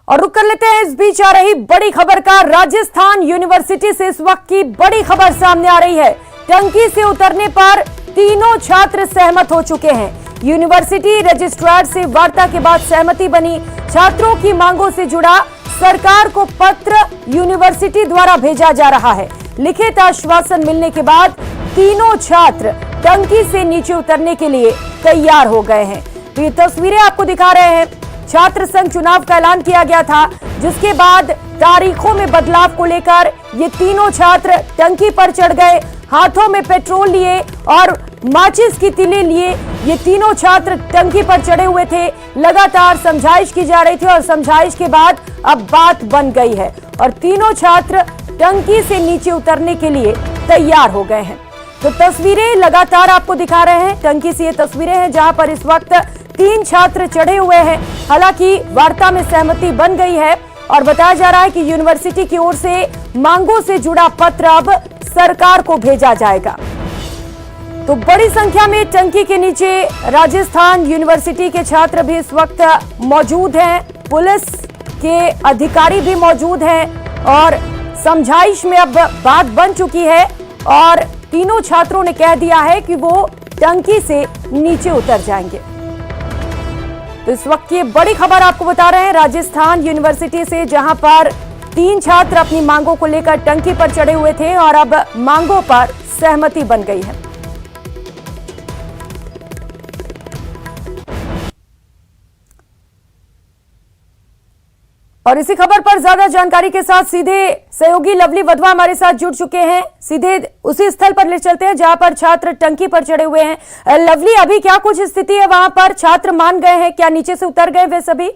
और रुक कर लेते हैं इस बीच आ रही बड़ी खबर का। राजस्थान यूनिवर्सिटी से इस वक्त की बड़ी खबर सामने आ रही है। टंकी से उतरने पर तीनों छात्र सहमत हो चुके हैं। यूनिवर्सिटी रजिस्ट्रार से वार्ता के बाद सहमति बनी। छात्रों की मांगों से जुड़ा सरकार को पत्र यूनिवर्सिटी द्वारा भेजा जा रहा है। लिखित आश्वासन मिलने के बाद तीनों छात्र टंकी से नीचे उतरने के लिए तैयार हो गए हैं। तो ये तस्वीरें आपको दिखा रहे हैं। छात्र संघ चुनाव का ऐलान किया गया था, जिसके बाद तारीखों में बदलाव को लेकर ये तीनों छात्र टंकी पर चढ़ गए। हाथों में पेट्रोल लिए और माचिस की तीली लिए ये तीनों छात्र टंकी पर चढ़े हुए थे। लगातार समझाइश की जा रही थी और समझाइश के बाद अब बात बन गई है और तीनों छात्र टंकी से नीचे उतरने के लिए तैयार हो गए हैं। तो तस्वीरें लगातार आपको दिखा रहे हैं। टंकी से ये तस्वीरें हैं जहां पर इस वक्त 3 छात्र चढ़े हुए हैं। हालांकि वार्ता में सहमति बन गई है और बताया जा रहा है कि यूनिवर्सिटी की ओर से मांगों से जुड़ा पत्र अब सरकार को भेजा जाएगा। तो बड़ी संख्या में टंकी के नीचे राजस्थान यूनिवर्सिटी के छात्र भी इस वक्त मौजूद हैं। पुलिस के अधिकारी भी मौजूद हैं और समझाइश में अब बात बन चुकी है और तीनों छात्रों ने कह दिया है कि वो टंकी से नीचे उतर जाएंगे। तो इस वक्त की बड़ी खबर आपको बता रहे हैं राजस्थान यूनिवर्सिटी से, जहां पर 3 छात्र अपनी मांगों को लेकर टंकी पर चढ़े हुए थे और अब मांगों पर सहमति बन गई है। और इसी खबर पर ज्यादा जानकारी के साथ सीधे सहयोगी लवली वधवा हमारे साथ जुड़ चुके हैं। सीधे उसी स्थल पर ले चलते हैं जहां पर छात्र टंकी पर चढ़े हुए हैं। लवली, अभी क्या कुछ स्थिति है वहां पर? छात्र मान गए हैं क्या? नीचे से उतर गए वे सभी?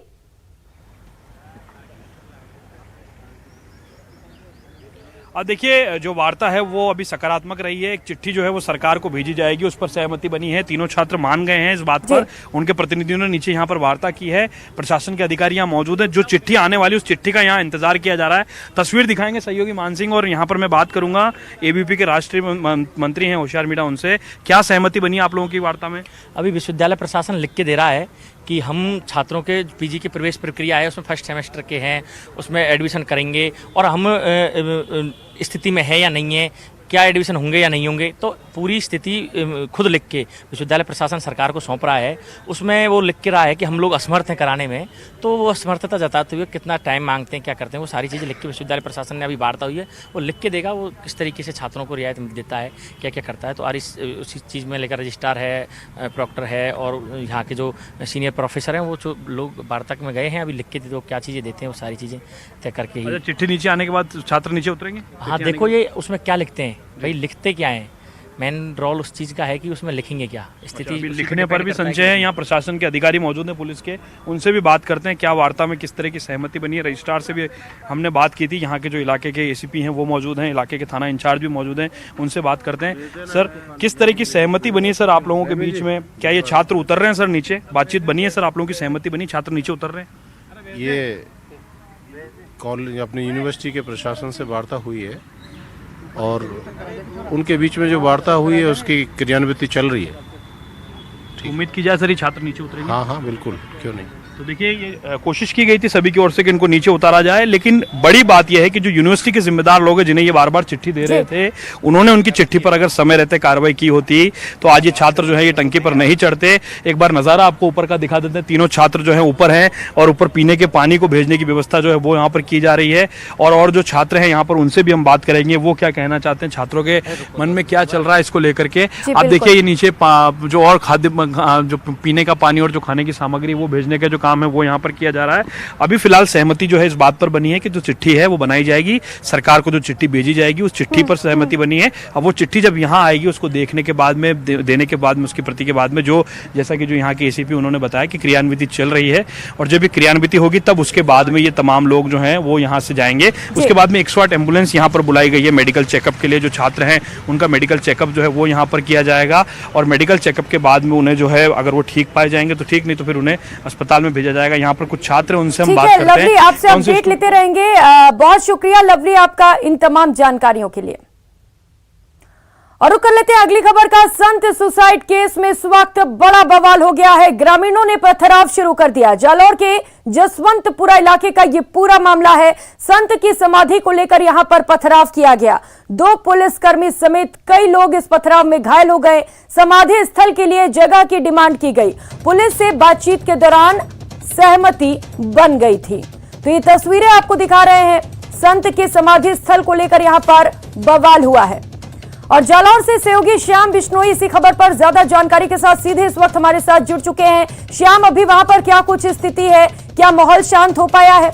अब देखिए, जो वार्ता है वो अभी सकारात्मक रही है। एक चिट्ठी जो है वो सरकार को भेजी जाएगी, उस पर सहमति बनी है। तीनों छात्र मान गए हैं इस बात पर। उनके प्रतिनिधियों ने नीचे यहाँ पर वार्ता की है। प्रशासन के अधिकारी यहाँ मौजूद हैं। जो चिट्ठी आने वाली उस चिट्ठी का यहाँ इंतजार किया जा रहा है। तस्वीर दिखाएंगे सहयोगी मान सिंह और यहाँ पर मैं बात करूंगा एबीपी के राष्ट्रीय मंत्री हैं होशियार मीणा, उनसे। क्या सहमति बनी आप लोगों की वार्ता में? अभी विश्वविद्यालय प्रशासन लिख के दे रहा है कि हम छात्रों के पीजी की प्रवेश प्रक्रिया है उसमें फर्स्ट सेमेस्टर के हैं, उसमें एडमिशन करेंगे और हम स्थिति में है या नहीं है, क्या एडमिशन होंगे या नहीं होंगे। तो पूरी स्थिति खुद लिख के विश्वविद्यालय प्रशासन सरकार को सौंप रहा है। उसमें वो लिख के रहा है कि हम लोग असमर्थ हैं कराने में, तो वो असमर्थता जताते हुए कितना टाइम मांगते हैं, क्या करते हैं, वो सारी चीज़ें लिख के विश्वविद्यालय प्रशासन ने अभी वार्ता हुई है वो लिख के देगा। वो किस तरीके से छात्रों को रियायत देता है, क्या क्या करता है। तो और उसी चीज़ में लेकर रजिस्ट्रार है, प्रॉक्टर है और यहाँ के जो सीनियर प्रोफेसर हैं वो जो लोग वार्ता में गए हैं अभी लिख के दे, क्या चीज़ें देते हैं वो सारी चीज़ें तय करके ही। चिट्ठी नीचे आने के बाद छात्र नीचे उतरेंगे? हाँ, देखो ये उसमें क्या लिखते हैं भाई, लिखते क्या है, मेन रोल उस चीज़ का है कि उसमें लिखेंगे क्या स्थिति। लिखने पर भी संशय है। यहाँ प्रशासन के अधिकारी मौजूद हैं, पुलिस के, उनसे भी बात करते हैं क्या वार्ता में किस तरह की सहमति बनी है। रजिस्ट्रार से भी हमने बात की थी, यहाँ के जो इलाके के एसीपी हैं वो मौजूद हैं, इलाके के थाना इंचार्ज भी मौजूद हैं, उनसे बात करते हैं। सर, किस तरह की सहमति बनी है सर आप लोगों के बीच में? क्या ये छात्र उतर रहे हैं सर नीचे? बातचीत बनी है सर, आप लोगों की सहमति बनी, छात्र नीचे उतर रहे हैं? ये कॉलेज अपने यूनिवर्सिटी के प्रशासन से वार्ता हुई है और उनके बीच में जो वार्ता हुई है उसकी क्रियान्विति चल रही है। उम्मीद की जाए सर ये छात्र नीचे उतरेंगे? हाँ, बिल्कुल, क्यों नहीं। तो देखिए, ये कोशिश की गई थी सभी की ओर से कि इनको नीचे उतारा जाए, लेकिन बड़ी बात यह है कि जो यूनिवर्सिटी के जिम्मेदार लोग हैं जिन्हें ये बार बार चिट्ठी दे रहे थे, उन्होंने उनकी चिट्ठी पर अगर समय रहते कार्रवाई की होती तो आज ये छात्र जो है ये टंकी पर नहीं चढ़ते। एक बार नजारा आपको ऊपर का दिखा देते हैं। तीनों छात्र जो है ऊपर हैं और ऊपर पीने के पानी को भेजने की व्यवस्था जो है वो यहाँ पर की जा रही है। और जो छात्र हैं यहाँ पर उनसे भी हम बात करेंगे, वो क्या कहना चाहते हैं, छात्रों के मन में क्या चल रहा है इसको लेकर के। आप देखिए, ये नीचे जो और खाद्य, जो पीने का पानी और जो खाने की सामग्री वो भेजने का जो काम है वो यहाँ पर किया जा रहा है। अभी फिलहाल सहमति जो है इस बात पर बनी है कि जो चिट्ठी है वो बनाई जाएगी, सरकार को जो चिट्ठी भेजी जाएगी उस चिट्ठी पर सहमति बनी है। अब वो चिट्ठी जब यहाँ आएगी उसको देखने के बाद में, देने के बाद में, उसकी प्रति के बाद में, जो जैसा कि जो यहाँ के एसीपी उन्होंने बताया कि क्रियान्विति चल रही है और जब ये क्रियान्विति होगी तब उसके बाद में ये तमाम लोग जो हैं वो यहाँ से जाएंगे। उसके बाद में 108 एम्बुलेंस यहाँ पर बुलाई गई है मेडिकल चेकअप के लिए। जो छात्र हैं उनका मेडिकल चेकअप जो है वो यहाँ पर किया जाएगा और मेडिकल चेकअप के बाद में उन्हें जो है अगर वो ठीक पाए जाएंगे तो ठीक, नहीं तो फिर उन्हें अस्पताल में भेजा जाएगा। यहाँ पर कुछ छात्र उनसे हम बात करते हैं। लवली, आपसे अपडेट लेते रहेंगे। बहुत शुक्रिया लवली आपका इन तमाम जानकारियों के लिए। और रुक कर लेते हैं अगली खबर का। संत सुसाइड केस में इस वक्त बड़ा बवाल हो गया है। ग्रामीणों ने पथराव शुरू कर दिया। जालौर के जसवंतपुरा इलाके का ये पूरा मामला है। संत की समाधि को लेकर यहां पर पथराव किया गया। 2 पुलिसकर्मी समेत कई लोग इस पथराव में घायल हो गए। समाधि स्थल के लिए जगह की डिमांड की गई। पुलिस से बातचीत के दौरान सहमति बन गई थी। तो ये तस्वीरें आपको दिखा रहे हैं। संत के समाधि स्थल को लेकर यहां पर बवाल हुआ है। और जालौर से सहयोगी श्याम बिश्नोई इसी खबर पर ज्यादा जानकारी के साथ सीधे इस वक्त हमारे साथ जुड़ चुके हैं। श्याम, अभी वहां पर क्या कुछ स्थिति है? क्या माहौल शांत हो पाया है?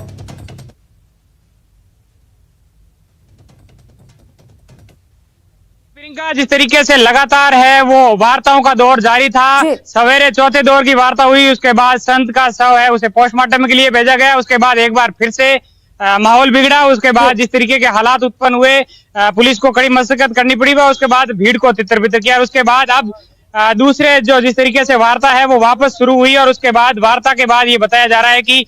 प्रियंका, जिस तरीके से लगातार है वो वार्ताओं का दौर जारी था। सवेरे चौथे दौर की वार्ता हुई, उसके बाद संत का शव है उसे पोस्टमार्टम के लिए भेजा गया। उसके बाद एक बार फिर से माहौल बिगड़ा। उसके बाद जिस तरीके के हालात उत्पन्न हुए, पुलिस को कड़ी मशक्कत करनी पड़ी व उसके बाद भीड़ को तितर-बितर किया। उसके बाद अब दूसरे जो जिस तरीके से वार्ता है वो वापस शुरू हुई और उसके बाद वार्ता के बाद ये बताया जा रहा है कि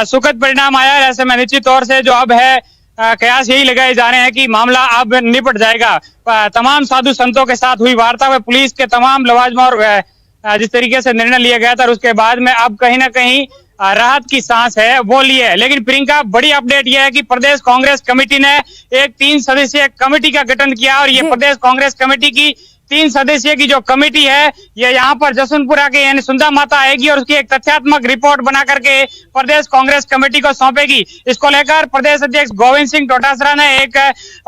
सुखद परिणाम आया। ऐसे में निश्चित तौर से जो अब है कयास यही लगाए जा रहे हैं कि मामला अब निपट जाएगा। तमाम साधु संतों के साथ हुई वार्ता में पुलिस के तमाम लवाजमा और जिस तरीके से निर्णय लिया गया था और उसके बाद में अब कहीं ना कहीं राहत की सांस है वो ली है। लेकिन प्रियंका, बड़ी अपडेट यह है कि प्रदेश कांग्रेस कमेटी ने एक 3 सदस्यीय कमेटी का गठन किया और ये प्रदेश कांग्रेस कमेटी की 3 सदस्यीय की जो कमेटी है ये यहाँ पर जसवंतपुरा के यानी सुंदा माता आएगी और उसकी एक तथ्यात्मक रिपोर्ट बना करके प्रदेश कांग्रेस कमेटी को सौंपेगी। इसको लेकर प्रदेश अध्यक्ष गोविंद सिंह डोटासरा ने एक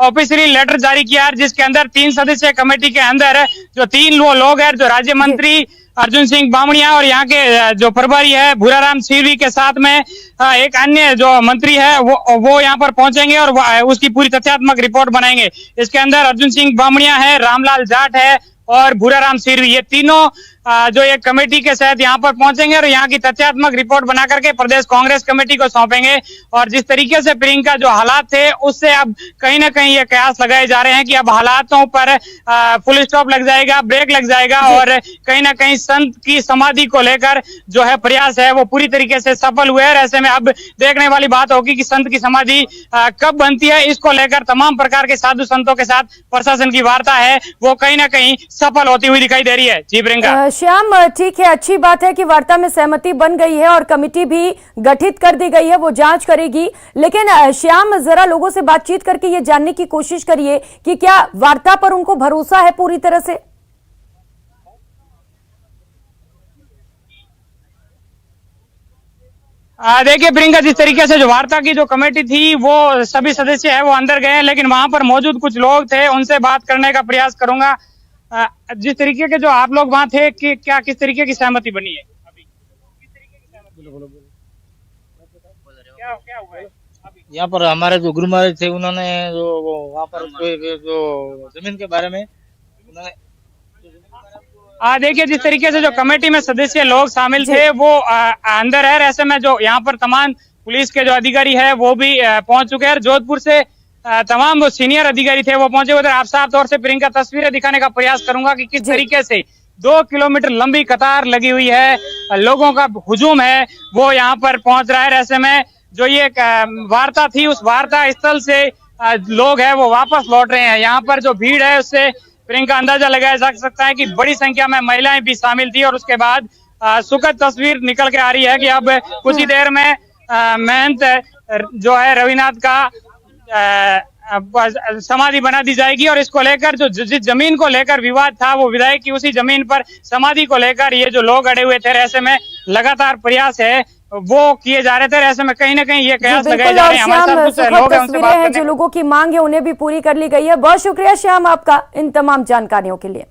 ऑफिशियली लेटर जारी किया जिसके अंदर 3 सदस्यीय कमेटी के अंदर जो 3 वो लोग हैं, जो राज्य मंत्री अर्जुन सिंह बामणिया और यहाँ के जो प्रभारी है भूराराम सिरवी के साथ में एक अन्य जो मंत्री है वो यहाँ पर पहुंचेंगे और उसकी पूरी तथ्यात्मक रिपोर्ट बनाएंगे। इसके अंदर अर्जुन सिंह बामणिया है, रामलाल जाट है और भूराराम सिरवी, ये तीनों जो एक कमेटी के साथ यहाँ पर पहुंचेंगे और यहाँ की तथ्यात्मक रिपोर्ट बना करके प्रदेश कांग्रेस कमेटी को सौंपेंगे। और जिस तरीके से प्रियंका जो हालात थे उससे अब कहीं ना कहीं ये कयास लगाए जा रहे हैं कि अब हालातों पर फुल स्टॉप लग जाएगा, ब्रेक लग जाएगा और कहीं ना कहीं संत की समाधि को लेकर जो है प्रयास है वो पूरी तरीके से सफल हुए। और ऐसे में अब देखने वाली बात होगी कि संत की समाधि कब बनती है। इसको लेकर तमाम प्रकार के साधु संतों के साथ प्रशासन की वार्ता है वो कहीं ना कहीं सफल होती हुई दिखाई दे रही है। जी प्रियंका। श्याम, ठीक है, अच्छी बात है कि वार्ता में सहमति बन गई है और कमेटी भी गठित कर दी गई है, वो जांच करेगी। लेकिन श्याम, जरा लोगों से बातचीत करके ये जानने की कोशिश करिए कि क्या वार्ता पर उनको भरोसा है पूरी तरह से? देखिए प्रियंका, जिस तरीके से जो वार्ता की जो कमेटी थी वो सभी सदस्य है वो अंदर गए, लेकिन वहां पर मौजूद कुछ लोग थे उनसे बात करने का प्रयास करूंगा। जिस तरीके के जो आप लोग वहां थे कि क्या किस तरीके की सहमति बनी है अभी? किस तरीके की सहमति? क्या हुआ है अभी? यहाँ पर हमारे जो गुरु महाराज थे उन्होंने जो वहाँ पर जो जमीन के बारे में उन्होंने देखिए जिस तरीके से जो कमेटी में सदस्य लोग शामिल थे वो अंदर है। ऐसे में जो यहाँ पर तमाम पुलिस के जो अधिकारी है वो भी पहुंच चुके हैं। जोधपुर से तमाम वो सीनियर अधिकारी थे वो पहुंचे हुए थे। आप साफ तौर से प्रियंका तस्वीरें दिखाने का प्रयास करूंगा कि किस तरीके से 2 किलोमीटर लंबी कतार लगी हुई है, लोगों का हुजूम है वो यहाँ पर पहुंच रहा है। ऐसे में जो ये वार्ता थी उस वार्ता स्थल से लोग है वो वापस लौट रहे हैं। यहाँ पर जो भीड़ है उससे प्रियंका अंदाजा लगाया जा सकता है कि बड़ी संख्या में महिलाएं भी शामिल थी। और उसके बाद सुखद तस्वीर निकल के आ रही है कि अब कुछ ही देर में महंत जो है रविनाथ का समाधि बना दी जाएगी और इसको लेकर जो जिस जमीन को लेकर विवाद था वो विधायक की उसी जमीन पर समाधि को लेकर ये जो लोग अड़े हुए थे, ऐसे में लगातार प्रयास है वो किए जा रहे थे। ऐसे में कहीं ना कहीं ये कयास लगाए जा रहे हैं। हमारे साथ कुछ लोग हैं उनसे बात करते हैं। जो लोगों की मांग है उन्हें भी पूरी कर ली गई है। बहुत शुक्रिया श्याम आपका इन तमाम जानकारियों के लिए।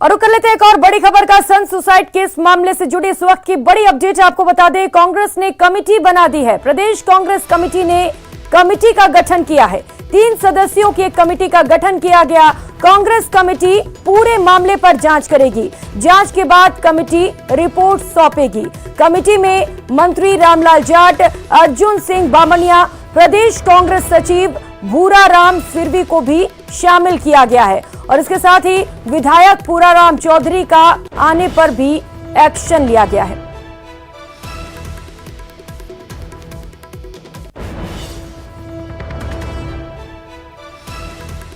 और कर लेते हैं एक और बड़ी खबर का। संत सुसाइड केस मामले से जुड़ी इस वक्त की बड़ी अपडेट आपको बता दें। कांग्रेस ने कमेटी बना दी है। प्रदेश कांग्रेस कमेटी ने कमेटी का गठन किया है। 3 सदस्यों की एक कमेटी का गठन किया गया। कांग्रेस कमेटी पूरे मामले पर जांच करेगी। जांच के बाद कमेटी रिपोर्ट सौंपेगी। कमेटी में मंत्री रामलाल जाट, अर्जुन सिंह बामणिया, प्रदेश कांग्रेस सचिव भूराराम सिरवी को भी शामिल किया गया है और इसके साथ ही विधायक भूराराम चौधरी का आने पर भी एक्शन लिया गया है।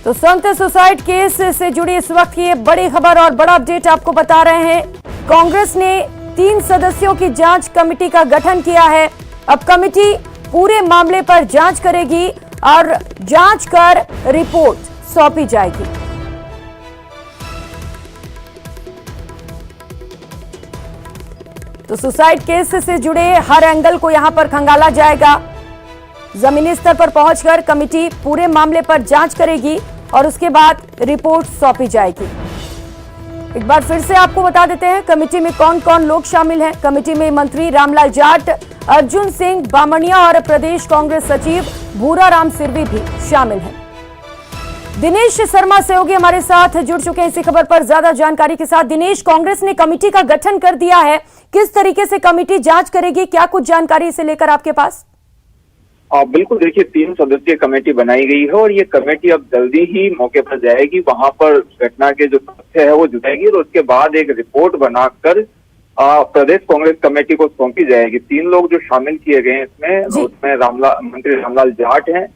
तो संत सुसाइड केस से जुड़ी इस वक्त की बड़ी खबर और बड़ा अपडेट आपको बता रहे हैं। कांग्रेस ने 3 सदस्यों की जांच कमेटी का गठन किया है। अब कमेटी पूरे मामले पर जांच करेगी और जांच कर रिपोर्ट सौंपी जाएगी। तो सुसाइड केस से जुड़े हर एंगल को यहां पर खंगाला जाएगा। जमीनी स्तर पर पहुंचकर कमेटी पूरे मामले पर जांच करेगी और उसके बाद रिपोर्ट सौंपी जाएगी। एक बार फिर से आपको बता देते हैं कमेटी में कौन कौन लोग शामिल हैं। कमेटी में मंत्री रामलाल जाट, अर्जुन सिंह बामणिया और प्रदेश कांग्रेस सचिव भूराराम सिरवी भी शामिल हैं। दिनेश शर्मा सहयोगी हमारे साथ जुड़ चुके हैं इसी खबर पर ज्यादा जानकारी के साथ। दिनेश, कांग्रेस ने कमेटी का गठन कर दिया है, किस तरीके से कमेटी जांच करेगी, क्या कुछ जानकारी इसे लेकर आपके पास? बिल्कुल, देखिए 3 सदस्यीय कमेटी बनाई गई है और ये कमेटी अब जल्दी ही मौके पर जाएगी, वहां पर घटना के जो तथ्य है वो जुटाएगी और उसके बाद एक रिपोर्ट बनाकर प्रदेश कांग्रेस कमेटी को सौंपी जाएगी। 3 लोग जो शामिल किए गए हैं उसमें मंत्री रामलाल जाट हैं।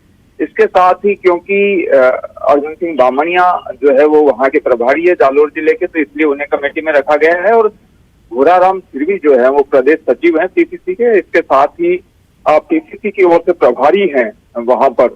इसके साथ ही क्योंकि अर्जुन सिंह बामणिया जो है वो वहां के प्रभारी है जालोर जिले के, तो इसलिए उन्हें कमेटी में रखा गया है और भूराराम सिरवी जो है वो प्रदेश सचिव है पीसीसी के। इसके साथ ही पीसीसी की ओर से प्रभारी हैं वहां पर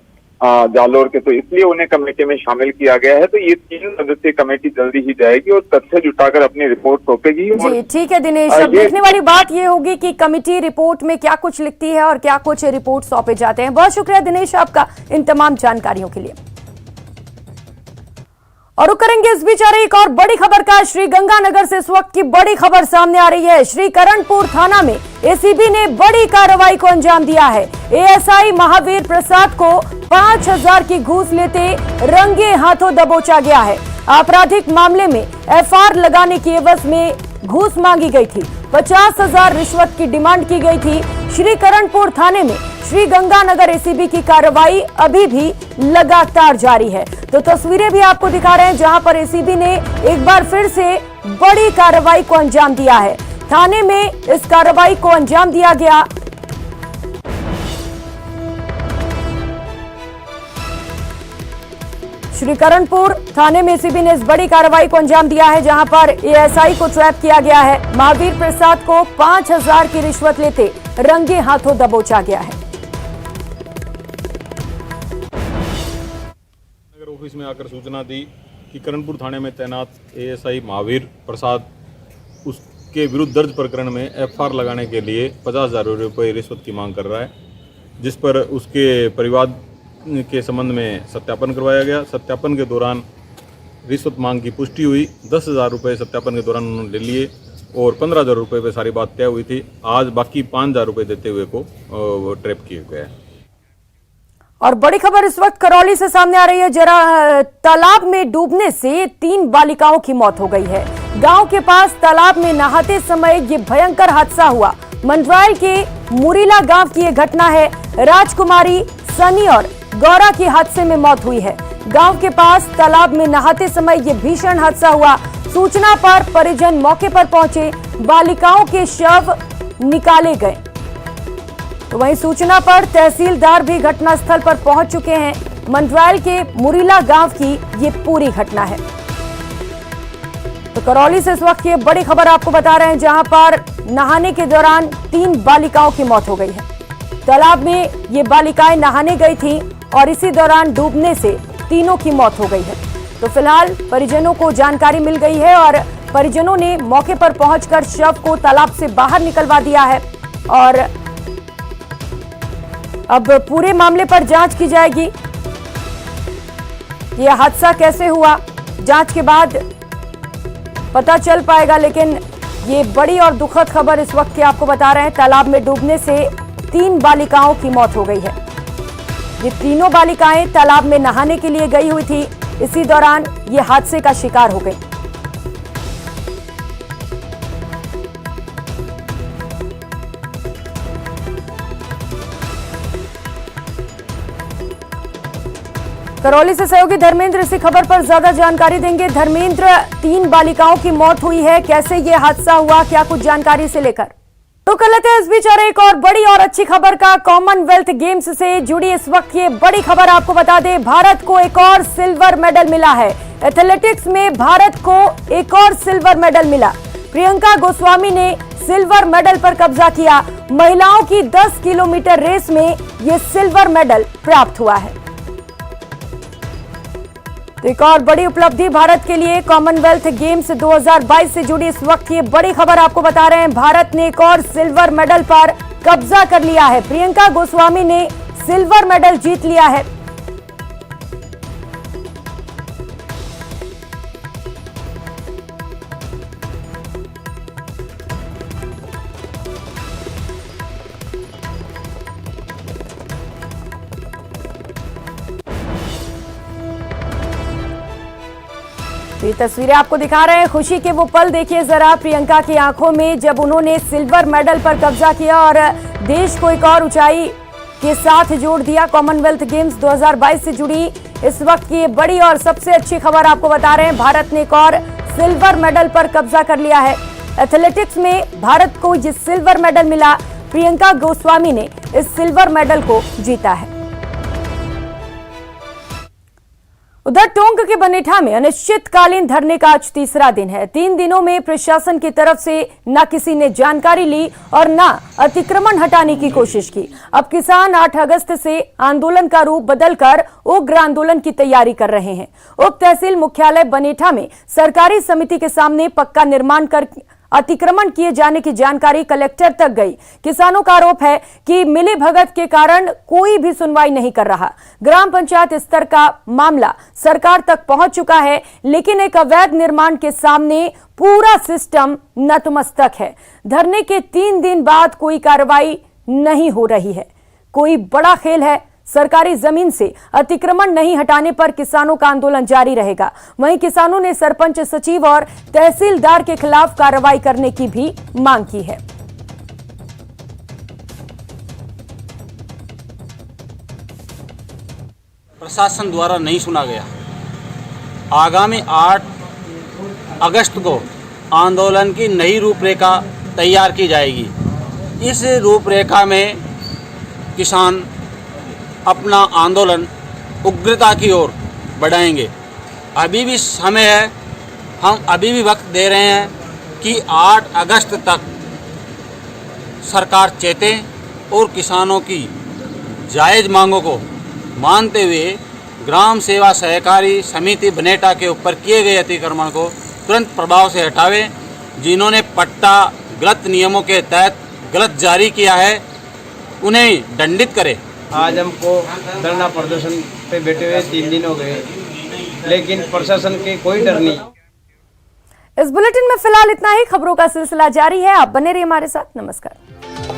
जालोर के, तो इसलिए उन्हें कमेटी में शामिल किया गया है। तो ये 3 सदस्यीय कमेटी जल्दी ही जाएगी और तथ्य जुटाकर अपनी रिपोर्ट सौंपेगी। जी ठीक है दिनेश, अब देखने वाली बात ये होगी कि कमेटी रिपोर्ट में क्या कुछ लिखती है और क्या कुछ रिपोर्ट सौंपे जाते हैं। बहुत शुक्रिया दिनेश आपका इन तमाम जानकारियों के लिए। और रुक करेंगे इस बीच आ रही एक और बड़ी खबर का। श्रीगंगानगर से इस वक्त की बड़ी खबर सामने आ रही है। श्रीकरणपुर थाना में एसीबी ने बड़ी कार्रवाई को अंजाम दिया है। एएसआई महावीर प्रसाद को 5000 की घूस लेते रंगे हाथों दबोचा गया है। आपराधिक मामले में एफआईआर लगाने की एवज में घूस मांगी गई थी। 50,000 रिश्वत की डिमांड की गई थी। श्रीकरणपुर थाने में श्रीगंगानगर एसीबी की कार्रवाई अभी भी लगातार जारी है। तो तस्वीरें भी आपको दिखा रहे हैं जहां पर एसीबी ने एक बार फिर से बड़ी कार्रवाई को अंजाम दिया है। थाने में इस कार्रवाई को अंजाम दिया गया। श्रीकरणपुर थाने में एसीबी ने इस बड़ी कार्रवाई को अंजाम दिया है जहां पर एएसआई को ट्रैप किया गया है। महावीर प्रसाद को 5000 की रिश्वत लेते रंगे हाथों दबोचा गया है। नगर ऑफिस में आकर सूचना दी कि करणपुर थाने में तैनात एएसआई महावीर प्रसाद उसके विरुद्ध दर्ज प्रकरण में एफआईआर लगाने के लिए 50,000 रुपये रिश्वत की मांग कर रहा है, जिस पर उसके परिवार के संबंध में सत्यापन करवाया गया। सत्यापन के दौरान रिश्वत मांग की पुष्टि हुई। 10,000 रुपये सत्यापन के दौरान उन्होंने ले लिए और 15,000 रुपये पे सारी बात तय हुई थी। आज बाकी 5,000 रुपये देते हुए को ट्रैप किया गया है। और बड़ी खबर इस वक्त करौली से सामने आ रही है। जरा तालाब में डूबने से 3 बालिकाओं की मौत हो गई है। गांव के पास तालाब में नहाते समय ये भयंकर हादसा हुआ। मंडरायल के मुरीला गांव की ये घटना है। राजकुमारी, सनी और गौरा की हादसे में मौत हुई है। गांव के पास तालाब में नहाते समय ये भीषण हादसा हुआ। सूचना पर परिजन मौके पर पहुंचे, बालिकाओं के शव निकाले गए। तो वहीं सूचना पर तहसीलदार भी घटनास्थल पर पहुंच चुके हैं। मंडरायल के मुरीला गांव की ये पूरी घटना है। तो करौली से इस वक्त ये बड़ी खबर आपको बता रहे हैं जहां पर नहाने के दौरान 3 बालिकाओं की मौत हो गई है। तालाब में ये बालिकाएं नहाने गई थीं और इसी दौरान डूबने से तीनों की मौत हो गई है। तो फिलहाल परिजनों को जानकारी मिल गई है और परिजनों ने मौके पर पहुंचकर शव को तालाब से बाहर निकलवा दिया है और अब पूरे मामले पर जांच की जाएगी। यह हादसा कैसे हुआ, जांच के बाद पता चल पाएगा। लेकिन ये बड़ी और दुखद खबर इस वक्त की आपको बता रहे हैं। तालाब में डूबने से 3 बालिकाओं की मौत हो गई है। ये तीनों बालिकाएं तालाब में नहाने के लिए गई हुई थी, इसी दौरान ये हादसे का शिकार हो गई। करौली से सहयोगी धर्मेंद्र इसी खबर पर ज्यादा जानकारी देंगे। धर्मेंद्र, 3 बालिकाओं की मौत हुई है, कैसे ये हादसा हुआ, क्या कुछ जानकारी से लेकर? तो कर लेते हैं इस बीच और एक और बड़ी और अच्छी खबर का। कॉमनवेल्थ गेम्स से जुड़ी इस वक्त ये बड़ी खबर आपको बता दें, भारत को एक और सिल्वर मेडल मिला है। एथलेटिक्स में भारत को एक और सिल्वर मेडल मिला। प्रियंका गोस्वामी ने सिल्वर मेडल पर कब्जा किया। महिलाओं की 10 किलोमीटर रेस में ये सिल्वर मेडल प्राप्त हुआ है। तो एक और बड़ी उपलब्धि भारत के लिए। कॉमनवेल्थ गेम्स 2022 से जुड़ी इस वक्त ये बड़ी खबर आपको बता रहे हैं। भारत ने एक और सिल्वर मेडल पर कब्जा कर लिया है। प्रियंका गोस्वामी ने सिल्वर मेडल जीत लिया है। ये तस्वीरें आपको दिखा रहे हैं। खुशी के वो पल देखिए जरा प्रियंका की आंखों में जब उन्होंने सिल्वर मेडल पर कब्जा किया और देश को एक और ऊंचाई के साथ जोड़ दिया। कॉमनवेल्थ गेम्स 2022 से जुड़ी इस वक्त की बड़ी और सबसे अच्छी खबर आपको बता रहे हैं। भारत ने एक और सिल्वर मेडल पर कब्जा कर लिया है। एथलेटिक्स में भारत को ये सिल्वर मेडल मिला। प्रियंका गोस्वामी ने इस सिल्वर मेडल को जीता है। उधर टोंक के बनेठा में अनिश्चितकालीन धरने का आज तीसरा दिन है। 3 दिनों में प्रशासन की तरफ से न किसी ने जानकारी ली और न अतिक्रमण हटाने की कोशिश की। अब किसान 8 अगस्त से आंदोलन का रूप बदलकर उग्र आंदोलन की तैयारी कर रहे हैं। उप तहसील मुख्यालय बनेठा में सरकारी समिति के सामने पक्का निर्माण कर अतिक्रमण किए जाने की जानकारी कलेक्टर तक गई। किसानों का आरोप है कि मिली भगत के कारण कोई भी सुनवाई नहीं कर रहा। ग्राम पंचायत स्तर का मामला सरकार तक पहुंच चुका है, लेकिन एक अवैध निर्माण के सामने पूरा सिस्टम नतमस्तक है। धरने के 3 दिन बाद कोई कार्रवाई नहीं हो रही है। कोई बड़ा खेल है। सरकारी जमीन से अतिक्रमण नहीं हटाने पर किसानों का आंदोलन जारी रहेगा। वहीं किसानों ने सरपंच, सचिव और तहसीलदार के खिलाफ कार्रवाई करने की भी मांग की है। प्रशासन द्वारा नहीं सुना गया। आगामी 8 अगस्त को आंदोलन की नई रूपरेखा तैयार की जाएगी। इस रूपरेखा में किसान अपना आंदोलन उग्रता की ओर बढ़ाएंगे। अभी भी समय है, हम अभी भी वक्त दे रहे हैं कि 8 अगस्त तक सरकार चेते और किसानों की जायज़ मांगों को मानते हुए ग्राम सेवा सहकारी समिति बनेठा के ऊपर किए गए अतिक्रमण को तुरंत प्रभाव से हटावे। जिन्होंने पट्टा गलत नियमों के तहत गलत जारी किया है, उन्हें दंडित करे। आज हमको धरना प्रदर्शन पे बैठे हुए 3 दिन हो गए, लेकिन प्रशासन के कोई डर नहीं। इस बुलेटिन में फिलहाल इतना ही। खबरों का सिलसिला जारी है, आप बने रहिए हमारे साथ। नमस्कार।